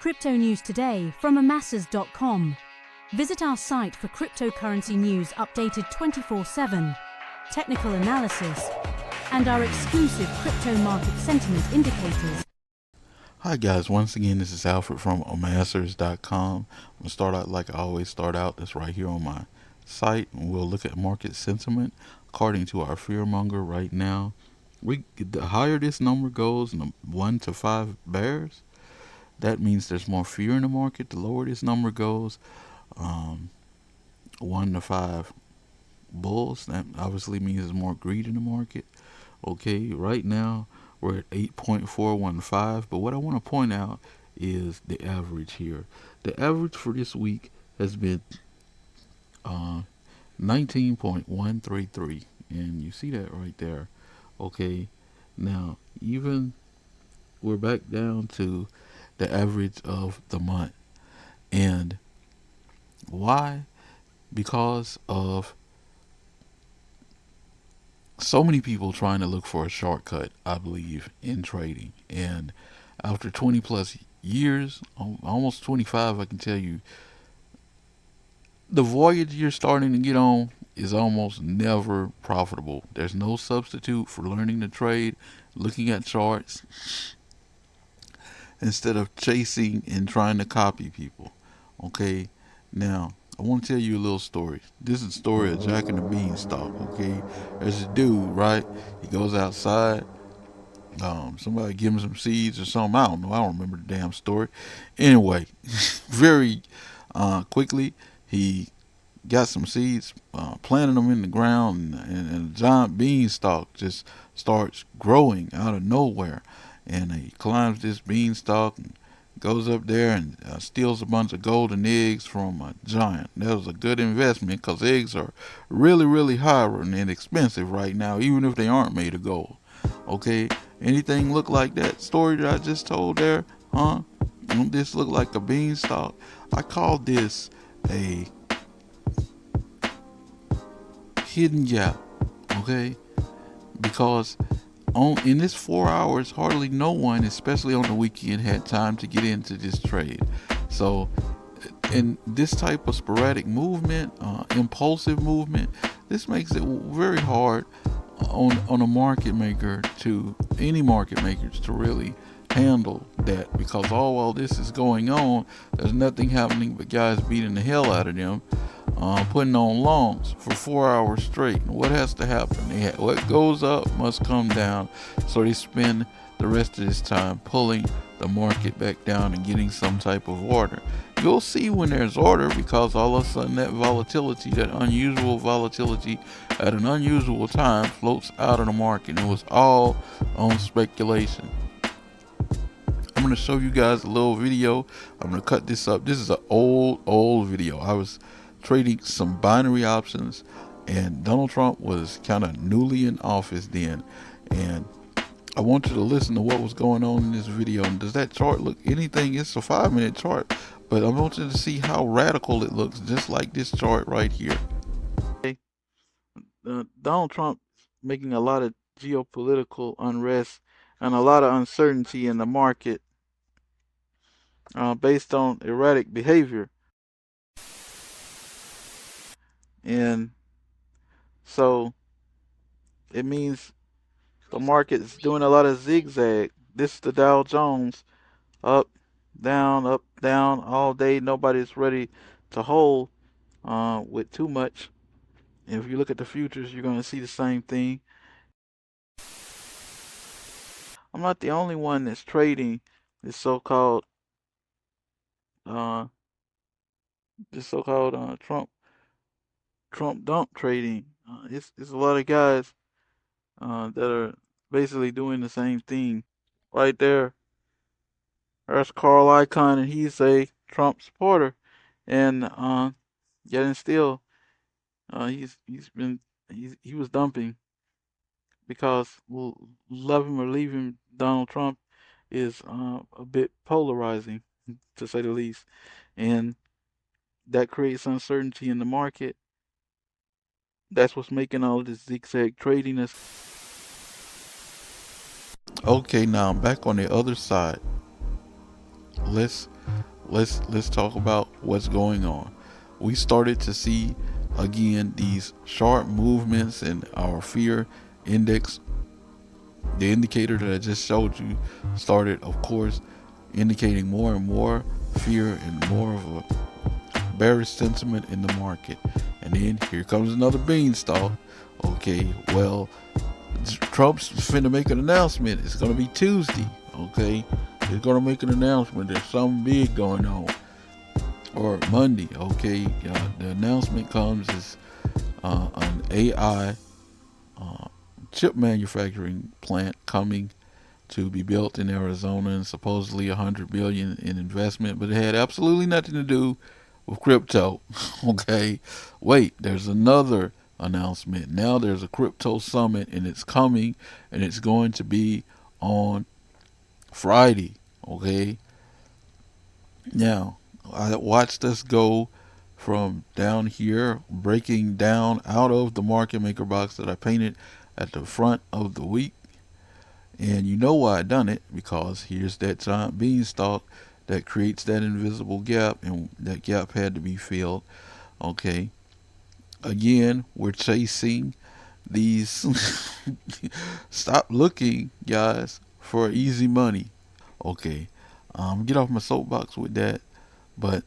Crypto news today from Amassers.com. Visit our site for cryptocurrency news updated 24/7, technical analysis, and our exclusive crypto market sentiment indicators. Hi guys, once again this is Alfred from Amassers.com. I'm going to start out like I always start out. That's right here on my site, and we'll look at market sentiment according to our fearmonger right now. The higher this number goes in the 1 to 5 bears, that means there's more fear in the market. The lower this number goes, 1 to 5 bulls, that obviously means there's more greed in the market. Okay, right now we're at 8.415, but what I want to point out is the average here. The average for this week has been 19.133, and you see that right there. Okay, now even we're back down to the average of the month. And why? Because of so many people trying to look for a shortcut, I believe, in trading. And after 20 plus years, almost 25, I can tell you, the voyage you're starting to get on is almost never profitable. There's no substitute for learning to trade, looking at charts, instead of chasing and trying to copy people. Okay, now I want to tell you a little story. This is the story of Jack and the Beanstalk. Okay, there's a dude, right? He goes outside. Somebody give him some seeds or something. I don't know. I don't remember the damn story. Anyway, very quickly he got some seeds, planted them in the ground, and a giant beanstalk just starts growing out of nowhere. And he climbs this beanstalk and goes up there and steals a bunch of golden eggs from a giant. That was a good investment because eggs are really, really high and expensive right now, even if they aren't made of gold. Okay, anything look like that story that I just told there? Huh? Don't this look like a beanstalk? I call this a hidden gap. Okay, because in this 4 hours, hardly no one, especially on the weekend, had time to get into this trade. So, in this type of sporadic movement, impulsive movement, this makes it very hard on a market maker any market makers to really handle that, because all while this is going on, there's nothing happening but guys beating the hell out of them, putting on longs for 4 hours straight. And what has to happen? What goes up must come down. So they spend the rest of this time pulling the market back down and getting some type of order. You'll see when there's order, because all of a sudden that volatility, that unusual volatility at an unusual time, floats out of the market. It was all on speculation. I'm going to show you guys a little video. I'm going to cut this up. This is an old video. I was trading some binary options, and Donald Trump was kind of newly in office then, and I want you to listen to what was going on in this video. And does that chart look anything? It's a 5-minute chart, but I want you to see how radical it looks, just like this chart right here. Okay. Donald Trump making a lot of geopolitical unrest and a lot of uncertainty in the market based on erratic behavior. And so it means the market is doing a lot of zigzag. This is the Dow Jones, up, down, all day. Nobody's ready to hold with too much. And if you look at the futures, you're going to see the same thing. I'm not the only one that's trading this so-called Trump dump trading. It's a lot of guys that are basically doing the same thing. Right there, there's Carl Icahn, and he's a Trump supporter, and yet and still, he was dumping, because love him or leave him, Donald Trump is a bit polarizing, to say the least, and that creates uncertainty in the market. That's what's making all of this zigzag trading. Okay, now I'm back on the other side. Let's let's talk about what's going on. We started to see again these sharp movements in our fear index. The indicator that I just showed you started, of course, indicating more and more fear and more of a bearish sentiment in the market. And then here comes another beanstalk. Okay, well, Trump's finna make an announcement. It's gonna be Tuesday. Okay, he's gonna make an announcement. There's something big going on. Or Monday. Okay, the announcement comes as an AI chip manufacturing plant coming to be built in Arizona, and supposedly 100 billion in investment, but it had absolutely nothing to do with crypto. Okay, wait, there's another announcement. Now there's a crypto summit, and it's coming, and it's going to be on Friday. Okay, now I watched us go from down here, breaking down out of the market maker box that I painted at the front of the week. And you know why I done it, because here's that giant beanstalk that creates that invisible gap, and that gap had to be filled. Okay, again, we're chasing these. Stop looking, guys, for easy money. Okay, get off my soapbox with that, but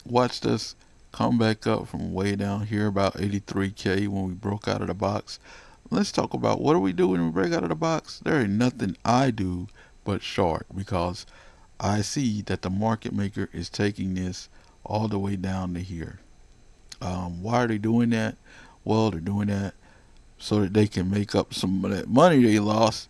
watched us come back up from way down here, about 83K, when we broke out of the box. Let's talk about what do we do when we break out of the box. There ain't nothing I do but short, because I see that the market maker is taking this all the way down to here. Why are they doing that? Well, they're doing that so that they can make up some of that money they lost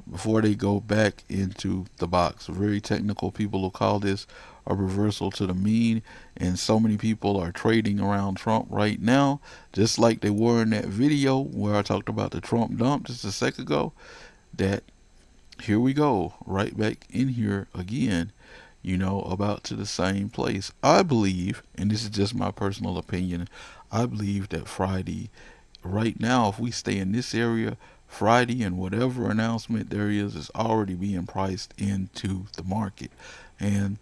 before they go back into the box. Very technical people will call this a reversal to the mean, and so many people are trading around Trump right now, just like they were in that video where I talked about the Trump dump just a second ago, that here we go, right back in here again, about to the same place. I believe, and this is just my personal opinion, I believe that Friday, right now, if we stay in this area, Friday and whatever announcement there is already being priced into the market. And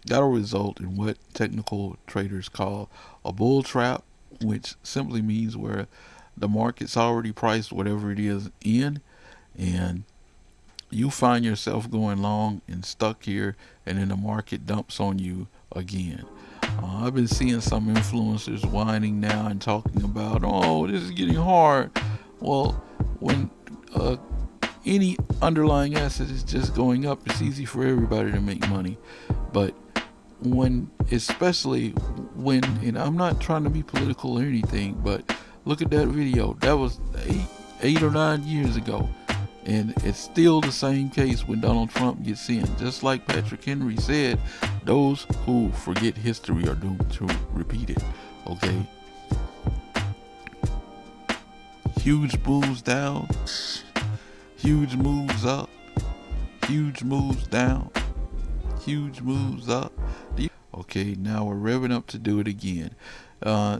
that'll result in what technical traders call a bull trap, which simply means where the market's already priced whatever it is in, and you find yourself going long and stuck here, and then the market dumps on you again. I've been seeing some influencers whining now and talking about, oh, this is getting hard. Well, when any underlying asset is just going up, it's easy for everybody to make money. But especially when, and I'm not trying to be political or anything, but look at that video. That was 8 or 9 years ago. And it's still the same case when Donald Trump gets in. Just like Patrick Henry said, those who forget history are doomed to repeat it. Okay? Huge moves down, huge moves up, huge moves down, huge moves up. Okay, now we're revving up to do it again.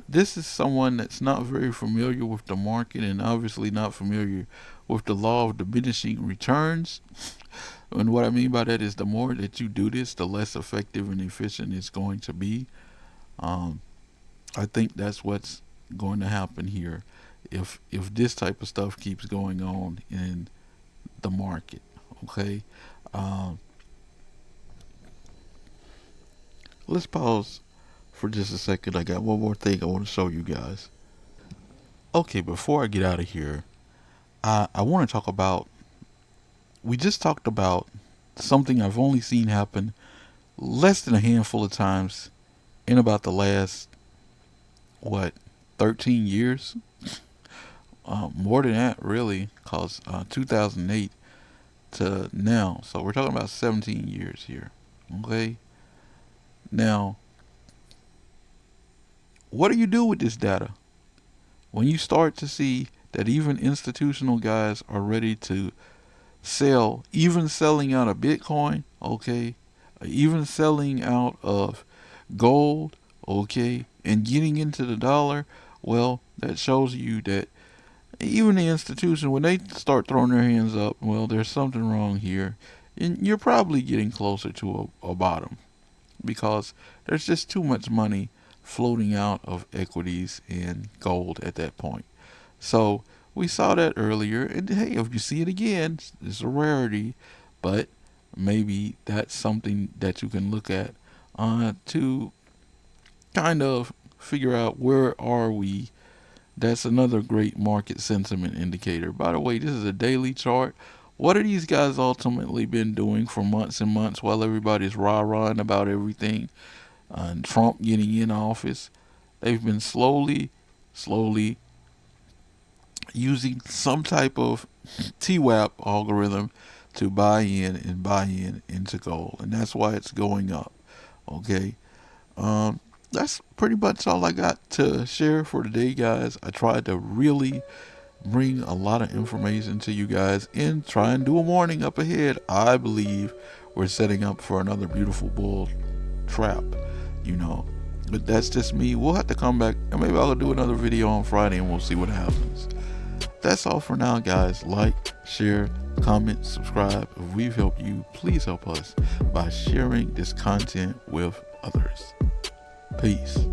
This is someone that's not very familiar with the market, and obviously not familiar with the law of diminishing returns. And what I mean by that is the more that you do this, the less effective and efficient it's going to be. I think that's what's going to happen here if this type of stuff keeps going on in the market. Okay. Let's pause for just a second. I got one more thing I want to show you guys. Okay, before I get out of here, I want to talk about, we just talked about something I've only seen happen less than a handful of times in about the last, 13 years? More than that, really, because 2008 to now. So we're talking about 17 years here. Okay? Now, what do you do with this data? When you start to see that even institutional guys are ready to sell, even selling out of Bitcoin, okay, even selling out of gold, okay, and getting into the dollar, well, that shows you that even the institution, when they start throwing their hands up, well, there's something wrong here, and you're probably getting closer to a bottom. because there's just too much money floating out of equities and gold at that point. So we saw that earlier, and hey, if you see it again, it's a rarity, but maybe that's something that you can look at to kind of figure out where are we. That's another great market sentiment indicator. By the way, this is a daily chart. What are these guys ultimately been doing for months and months while everybody's rah-rahing about everything and Trump getting in office? They've been slowly using some type of TWAP algorithm to buy in into gold, and that's why it's going up. Okay, that's pretty much all I got to share for today, guys. I tried to really bring a lot of information to you guys and try and do a warning up ahead. I believe we're setting up for another beautiful bull trap, you know. But that's just me. We'll have to come back and maybe I'll do another video on Friday and we'll see what happens. That's all for now, guys. Like, share, comment, subscribe. If we've helped you, please help us by sharing this content with others. Peace.